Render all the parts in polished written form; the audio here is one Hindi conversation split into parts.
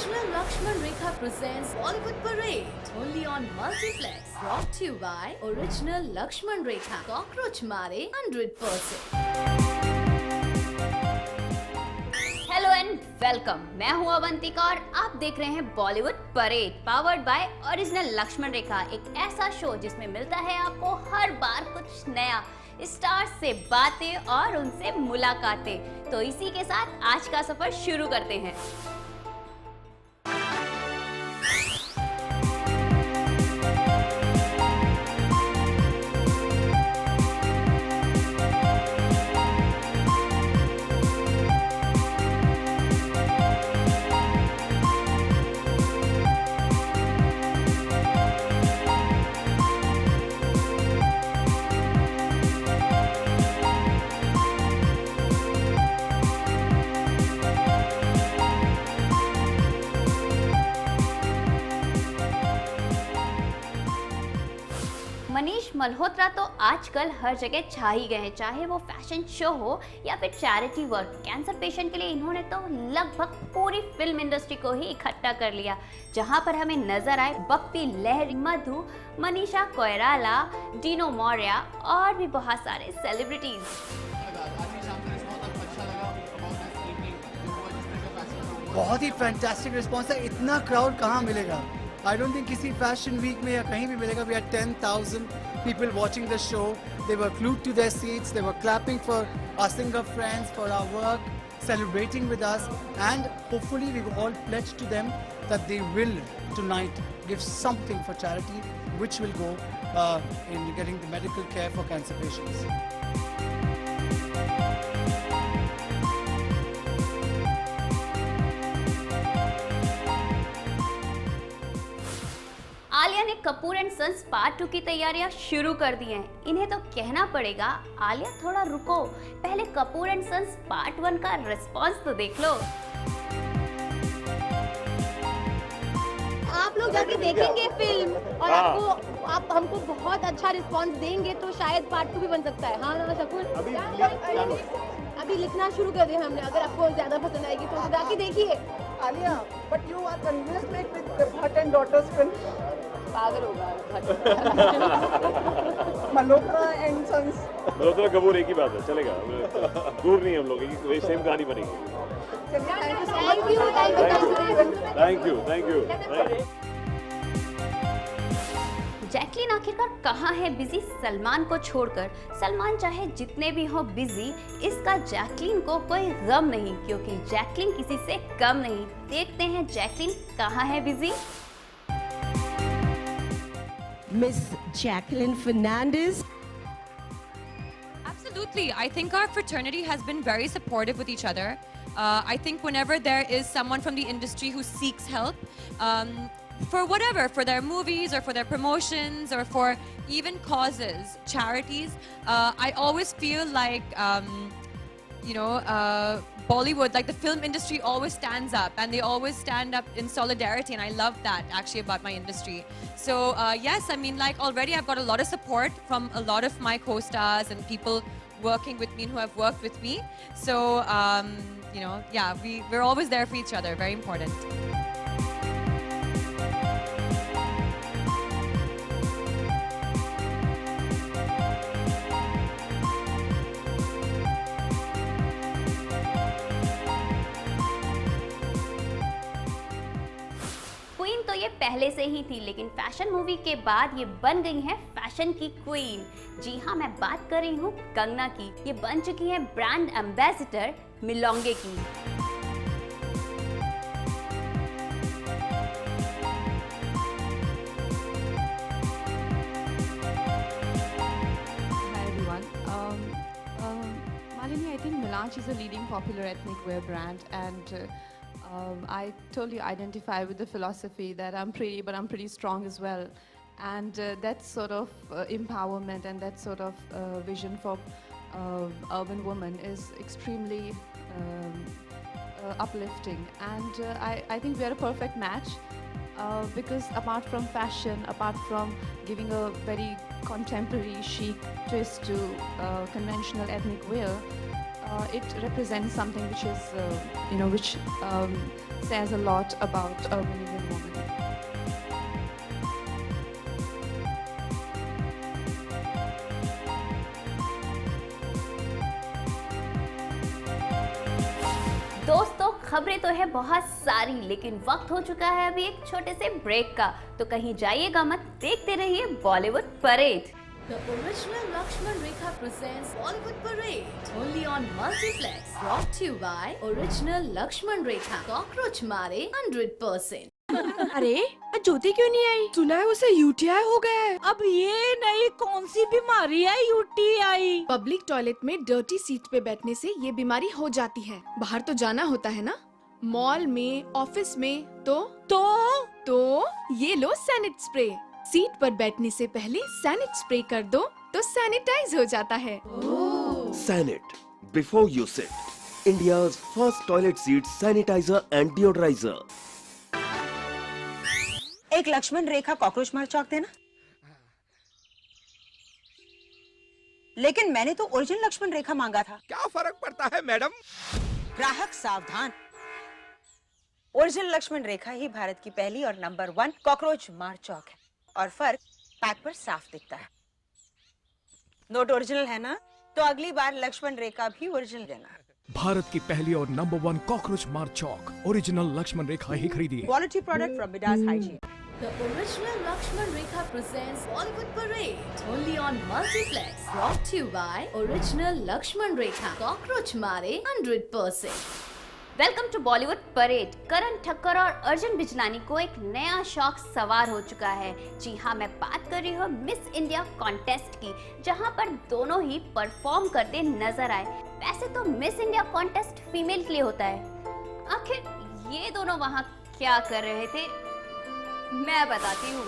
Original Lakshman Rekha presents Bollywood Parade only on Multiplex. Brought to you by Original Lakshman Rekha. Cockroach Mare 100%. Hello and welcome. मैं हूं अवंतिका और आप देख रहे हैं Bollywood parade powered by original Lakshman Rekha. एक ऐसा शो जिसमें मिलता है आपको हर बार कुछ नया, स्टार्स से बातें और उनसे मुलाकातें। तो इसी के साथ आज का सफर शुरू करते हैं। मनीष मल्होत्रा तो आजकल हर जगह छा ही गए हैं, चाहे वो फैशन शो हो या फिर चैरिटी वर्क। कैंसर पेशेंट के लिए इन्होंने तो लगभग पूरी फिल्म इंडस्ट्री को ही इकट्ठा कर लिया, जहां पर हमें नजर आए बप्पी लहरी, मधु, मनीषा कोइराला, डीनो मौर्य और भी बहुत सारे सेलिब्रिटीज। बहुत ही फैंटास्टिक रिस्पॉन्स है। इतना क्राउड कहाँ मिलेगा? I don't think किसी फैशन वीक में या कहीं भी मिलेगा। We had 10,000 people watching the show. They were glued to their seats. They were clapping for our singer friends, for our work, celebrating with us, and hopefully we all pledged to them that they will tonight give something for charity, which will go in getting the medical care for cancer patients. Alia ने कपूर एंड सन्स पार्ट 2 की तैयारियां शुरू कर दी हैं। इन्हें तो कहना पड़ेगा, आलिया थोड़ा रुको, पहले कपूर एंड सन्स पार्ट 1 का रिस्पांस तो देख लो। आप लोग जाके देखेंगे फिल्म और आप हमको बहुत अच्छा रिस्पांस देंगे तो शायद पार्ट 2 भी बन सकता है। हाँ ना शकुन, अभी लिखना शुरू कर दिया हमने। अगर आपको ज्यादा पसंद आएगी तो जाके देखिए। Alia, but you are convinced to make with Bhatt and Daughters film. पागल होगा Malhotra and Sons. Malhotra Kapoor एक ही बात है, चलेगा। दूर नहीं हम लोग, वही सेम कहानी बनेगी। Thank you. जैकलीन आखिरकार कहाँ है बिजी सलमान को छोड़कर? सलमान चाहे जितने भी हो बिजी, इसका जैकलीन को कोई गम नहीं, क्योंकि जैकलीन किसी से कम नहीं। देखते हैं जैकलीन कहाँ है busy. Miss Jacqueline Fernandez. Absolutely. I think our fraternity has been very supportive with each other. I think whenever there is someone from the industry who seeks help, for whatever, for their movies or for their promotions or for even causes, charities, I always feel like, Bollywood, like the film industry always stands up and they always stand up in solidarity, and I love that actually about my industry. So yes, I mean, like already I've got a lot of support from a lot of my co-stars and people working with me and who have worked with me. So yeah, we're always there for each other, very important. Queen तो ये पहले से ही थी, लेकिन फैशन मूवी के बाद ये बन गई हैं फैशन की क्वीन। जी हाँ, मैं बात कर रही हूँ कंगना की। ये बन चुकी हैं ब्रांड एम्बेसडर मिलोंगे की। Hi everyone. Malini, I think Melange is a leading popular ethnic wear brand, and I totally identify with the philosophy that I'm pretty, but I'm pretty strong as well. And that sort of empowerment and that sort of vision for urban women is extremely uplifting. And I think we are a perfect match because apart from fashion, apart from giving a very contemporary chic twist to conventional ethnic wear, It represents something which is, which says a lot about a Indian woman. दोस्तों खबरें तो है बहुत सारी, लेकिन वक्त हो चुका है अभी एक छोटे से ब्रेक का, तो कहीं जाइएगा मत, देखते रहिए Bollywood parade. The original Lakshman Rekha presents Bollywood Parade only on Multiplex. Brought to you by Original Lakshman Rekha. Cockroach मारे 100%. अरे ज्योति क्यों नहीं आई? सुना है उसे यूटीआई हो गया है। अब ये नई कौन सी बीमारी है यूटीआई? पब्लिक टॉयलेट में डर्टी सीट पे बैठने से ये बीमारी हो जाती है। बाहर तो जाना होता है ना, मॉल में, ऑफिस में, तो ये लो सैनिट स्प्रे। सीट पर बैठने से पहले सैनिट स्प्रे कर दो तो सैनिटाइज हो जाता है। सैनिट before you sit, India's first toilet seat sanitiser and deodoriser. एक लक्ष्मण रेखा कॉकरोच मार चौक देना। लेकिन मैंने तो ओरिजिनल लक्ष्मण रेखा मांगा था। क्या फर्क पड़ता है मैडम? ग्राहक सावधान, ओरिजिनल लक्ष्मण रेखा ही भारत की पहली और नंबर 1 कॉकरोच मार चौक है, और फर्क पैक पर साफ दिखता है। नोट ओरिजिनल है ना, तो अगली बार लक्ष्मण रेखा भी ओरिजिनल देना। भारत की पहली और नंबर 1 कॉकरोच मार चौक, ओरिजिनल लक्ष्मण रेखा ही खरीदिए। Quality product from Bidas hygiene. The original Lakshman Rekha presents Bollywood Parade only on Multiplex. Brought to you by Original Lakshman Rekha. Cockroach मारे 100%. Welcome to Bollywood parade. Karan Thakkar और अर्जुन बिजलानी को एक नया शौक सवार हो चुका है। जी हाँ, मैं बात कर रही हूँ मिस इंडिया कॉन्टेस्ट की, जहाँ पर दोनों ही परफॉर्म करते नजर आए। वैसे तो मिस इंडिया कॉन्टेस्ट फीमेल के लिए होता है, आखिर ये दोनों वहाँ क्या कर रहे थे, मैं बताती हूँ।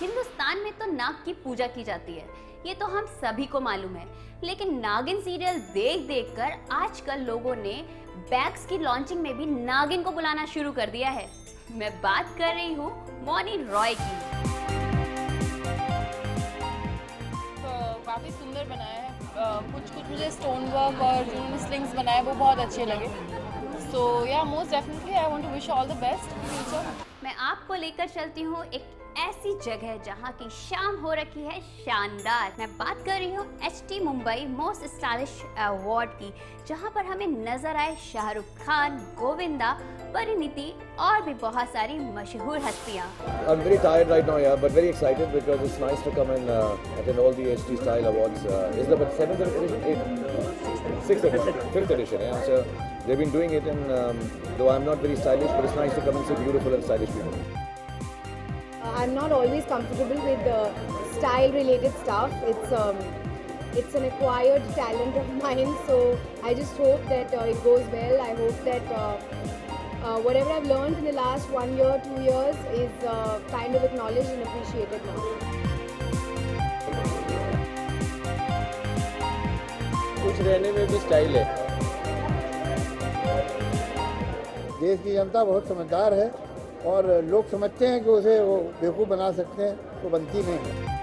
हिंदुस्तान में तो नाग की पूजा की जाती है, ये तो हम सभी को मालूम है, लेकिन नागिन सीरियल देख देख कर आजकल लोगों ने बैग्स की लॉन्चिंग में भी नागिन को बुलाना शुरू कर दिया है। मैं बात कर रही हूँ मौनी रॉय की। तो काफी सुंदर बनाया है, कुछ मुझे स्टोन वर्क और जो उन्होंने स्लिंग्स बनाए वो बहुत अच्छे लगे। सो या most definitely I want to wish all the best future. मैं आपको लेकर चलती हूँ एक ऐसी जगह जहाँ की शाम हो रखी है शानदार। मैं बात कर रही हूँ HT Mumbai most stylish award की, जहाँ पर हमें नजर आए शाहरुख खान, गोविंदा, परिणीति और भी बहुत सारी मशहूर हस्तियाँ। I'm very tired right now, yeah, but very excited because it's nice to come and attend all the HT Style Awards. Is the 7th edition? 6th edition, 5th edition, yeah. So they've been doing it, and though I'm not very stylish, but it's nice to come and see beautiful and stylish people. I'm not always comfortable with style-related stuff. It's an acquired talent of mine, so I just hope that it goes well. I hope that whatever I've learned in the last 1 year, 2 years is kind of acknowledged and appreciated now. कुछ रहने में भी स्टाइल है। देश की जनता बहुत समझदार है और लोग समझते हैं कि उसे वो बेवकूफ़ बना सकते हैं, तो बनती नहीं है।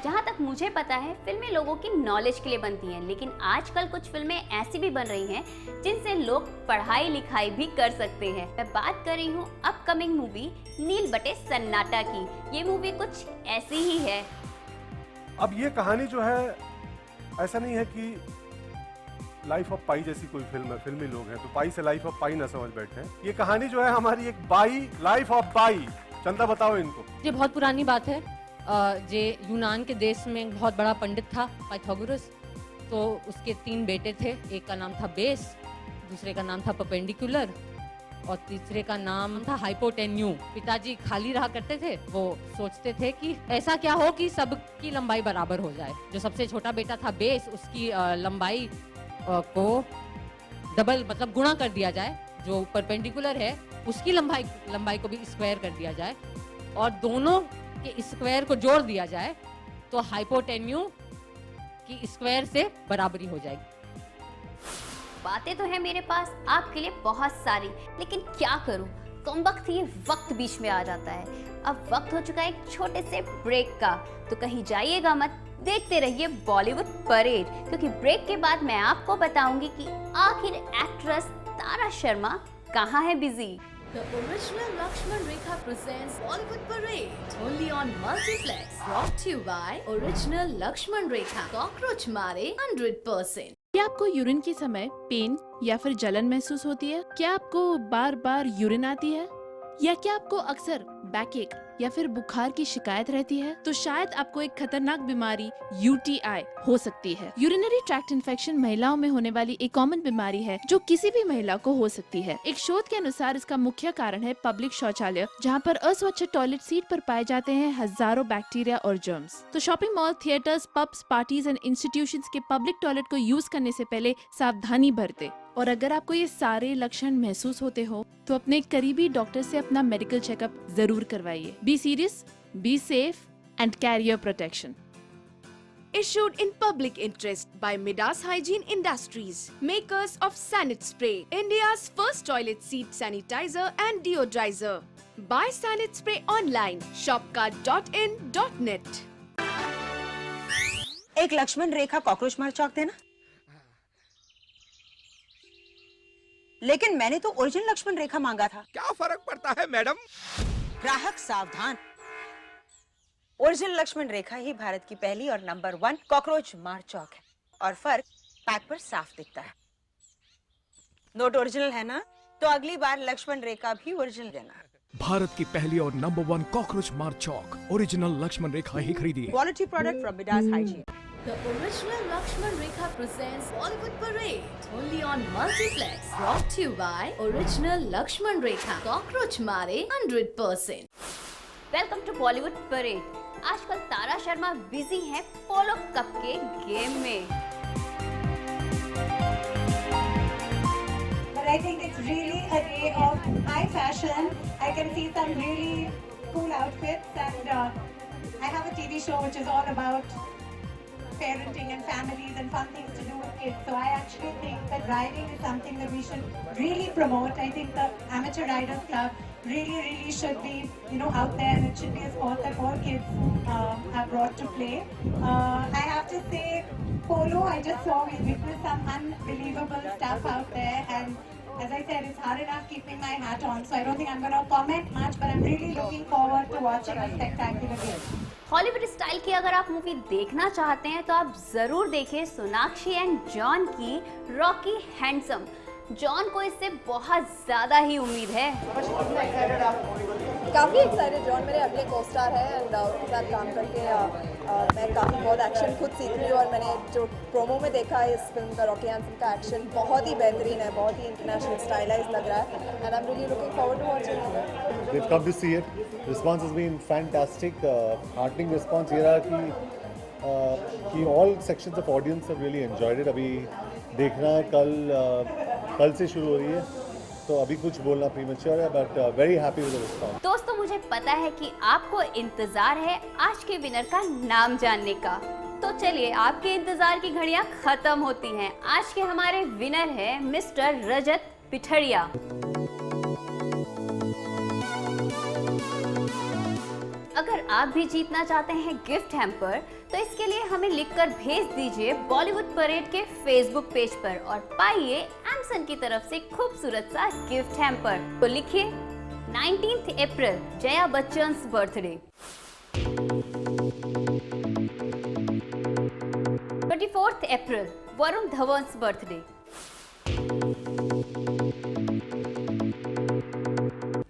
जहाँ तक मुझे पता है फिल्में लोगों की नॉलेज के लिए बनती हैं, लेकिन आजकल कुछ फिल्में ऐसी भी बन रही हैं जिनसे लोग पढ़ाई लिखाई भी कर सकते हैं। मैं बात कर रही हूँ अपकमिंग मूवी नील बटे सन्नाटा की। ये मूवी कुछ ऐसी ही है। अब ये कहानी जो है, ऐसा नहीं है कि लाइफ ऑफ पाई जैसी कोई फिल्म है, फिल्मी लोग हैं तो पाई से लाइफ ऑफ पाई ना समझ बैठे हैं। ये कहानी जो है हमारी एक बाई, लाइफ ऑफ बाई। चंदा बताओ इनको। ये बहुत पुरानी बात है। जे यूनान के देश में एक बहुत बड़ा पंडित था पाइथागोरस, तो उसके 3 बेटे थे। एक का नाम था बेस, दूसरे का नाम था परपेंडिकुलर और तीसरे का नाम था हाइपोटेन्यू। पिताजी खाली रहा करते थे, वो सोचते थे कि ऐसा क्या हो कि सबकी लंबाई बराबर हो जाए। जो सबसे छोटा बेटा था बेस, उसकी लंबाई को डबल मतलब गुणा कर दिया जाए। जो परपेंडिकुलर है उसकी लंबाई को भी स्क्वायर कर दिया जाए और दोनों के स्क्वायर को जोड़ दिया जाए तो हाइपोटेन्यू की स्क्वायर से बराबरी हो जाएगी। बातें तो हैं मेरे पास आपके लिए बहुत सारी, लेकिन क्या करूं, कमबख्त ये वक्त बीच में आ जाता है। अब वक्त हो चुका है एक छोटे से ब्रेक का, तो कहीं जाइएगा मत, देखते रहिए बॉलीवुड परेड, क्योंकि ब्रेक के बाद मैं आपको बताऊंगी कि आखिर एक्ट्रेस तारा शर्मा कहाँ है busy. The original Lakshman Rekha presents Bollywood Parade only on Multiplex. Brought to you by Original Lakshman Rekha. Cockroach मारे 100%. क्या आपको यूरिन के समय पेन या फिर जलन महसूस होती है? क्या आपको बार बार यूरिन आती है? या क्या आपको अक्सर बैकएक या फिर बुखार की शिकायत रहती है? तो शायद आपको एक खतरनाक बीमारी UTI हो सकती है। यूरिनरी ट्रैक्ट इन्फेक्शन महिलाओं में होने वाली एक कॉमन बीमारी है जो किसी भी महिला को हो सकती है। एक शोध के अनुसार इसका मुख्य कारण है पब्लिक शौचालय, जहां पर अस्वच्छ टॉयलेट सीट पर पाए जाते हैं हजारों बैक्टीरिया और जर्म्स। तो shopping mall, theatres, pubs, parties and institutions के पब्लिक टॉयलेट को यूज करने से पहले सावधानी बरतें। और अगर आपको ये सारे लक्षण महसूस होते हो तो अपने करीबी डॉक्टर से अपना मेडिकल चेकअप जरूर करवाइए। Be serious, be safe and carry your protection. Issued in public interest by Midas Hygiene Industries, makers of Sanit Spray, India's first toilet seat sanitizer and deodorizer. Buy Sanit Spray online, shopcart.in.net. एक लक्ष्मण रेखा कॉकरोच मार चौक देना। लेकिन मैंने तो ओरिजिनल लक्ष्मण रेखा मांगा था। क्या फर्क पड़ता है मैडम? ग्राहक सावधान, ओरिजिनल लक्ष्मण रेखा ही भारत की पहली और नंबर 1 कॉकरोच मार चौक है, और फर्क पैक पर साफ दिखता है। नोट ओरिजिनल है ना? तो अगली बार लक्ष्मण रेखा भी ओरिजिनल देना। भारत की पहली और नंबर 1 कॉकरोच मार चौक ओरिजिनल लक्ष्मण रेखा ही खरीदिए। Quality product from Midas hygiene. The original Lakshman Rekha presents Bollywood Parade only on Multiplex. Brought to you by Original Lakshman Rekha. Cockroach मारे 100%. Welcome to Bollywood parade. आजकल तारा शर्मा बिजी है पोलो कप के गेम में। But I think it's really a day of high fashion. I can see some really cool outfits, and I have a TV show which is all about parenting and families and fun things to do with kids. So I actually think that riding is something that we should really promote. I think the Amateur Riders Club really should be, out there, and it should be a sport that all kids are brought to play. I have to say, polo, I just saw, we witnessed some unbelievable stuff out there, and as I said, it's hard enough keeping my hat on, so I don't think I'm going to comment much, but I'm really looking forward to watching a spectacular game. Hollywood style की अगर आप मूवी देखना चाहते हैं तो आप जरूर देखें सोनाक्षी एंड जॉन की रॉकी हैंडसम। जॉन को इससे बहुत ज्यादा ही उम्मीद है। काफ़ी एक्साइटेड। जॉन मेरे अगले को स्टार है एंड उसके साथ काम करके मैं काफ़ी बहुत एक्शन खुद सीख रही हूँ, और मैंने जो प्रोमो में देखा है इस फिल्म का, रॉकी हैंडसम का एक्शन बहुत ही बेहतरीन है, बहुत ही इंटरनेशनल स्टाइलाइज लग रहा है, and I am really looking forward to watching it. We've come to see it. Response has been fantastic. Heartening response ये रहा कि all sections of audience have really enjoyed it. अभी देखना कल से शुरू हो रही है, तो अभी कुछ बोलना प्रीमेच्योर है, but very happy with the response. दोस्तों, मुझे पता है कि आपको इंतजार है आज के विनर का नाम जानने का, तो चलिए आपके इंतजार की घड़ियां खत्म होती हैं। आज के हमारे विनर है मिस्टर रजत पिठड़िया। अगर आप भी जीतना चाहते हैं गिफ्ट हैम्पर, तो इसके लिए हमें लिखकर भेज दीजिए बॉलीवुड परेड के फेसबुक पेज पर और पाइए एमसन की तरफ से खूबसूरत सा गिफ्ट हैम्पर। तो लिखिए 19 अप्रैल जया बच्चन्स बर्थडे, 24 अप्रैल वरुण धवन्स बर्थडे,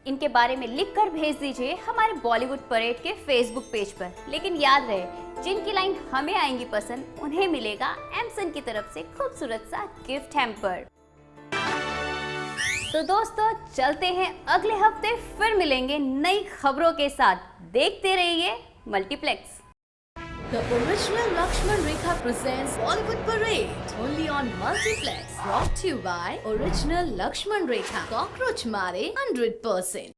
इनके बारे में लिखकर भेज दीजिए हमारे बॉलीवुड परेड के फेसबुक पेज पर। लेकिन याद रहे, जिनकी लाइन हमें आएंगी पसंद, उन्हें मिलेगा एमसन की तरफ से खूबसूरत सा गिफ्ट हैम्पर। तो दोस्तों, चलते हैं, अगले हफ्ते फिर मिलेंगे नई खबरों के साथ। देखते रहिए multiplex. The original Lakshman Rekha presents Bollywood Parade only on Multiplex. Brought to you by Original Lakshman Rekha. Cockroach मारे 100%.